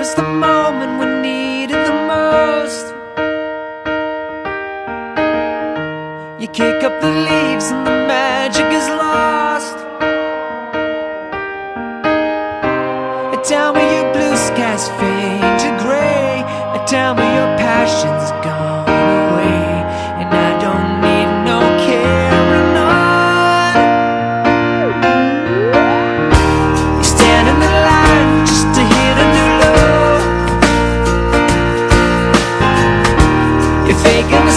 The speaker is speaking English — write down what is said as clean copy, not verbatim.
us the moment we needed the most. You kick up the leaves and the magic is lost. Tell me your blue skies fade to gray. Tell me your passion's gone away, and I don't need no carrying on. You stand in the line just to hit a new low. You're faking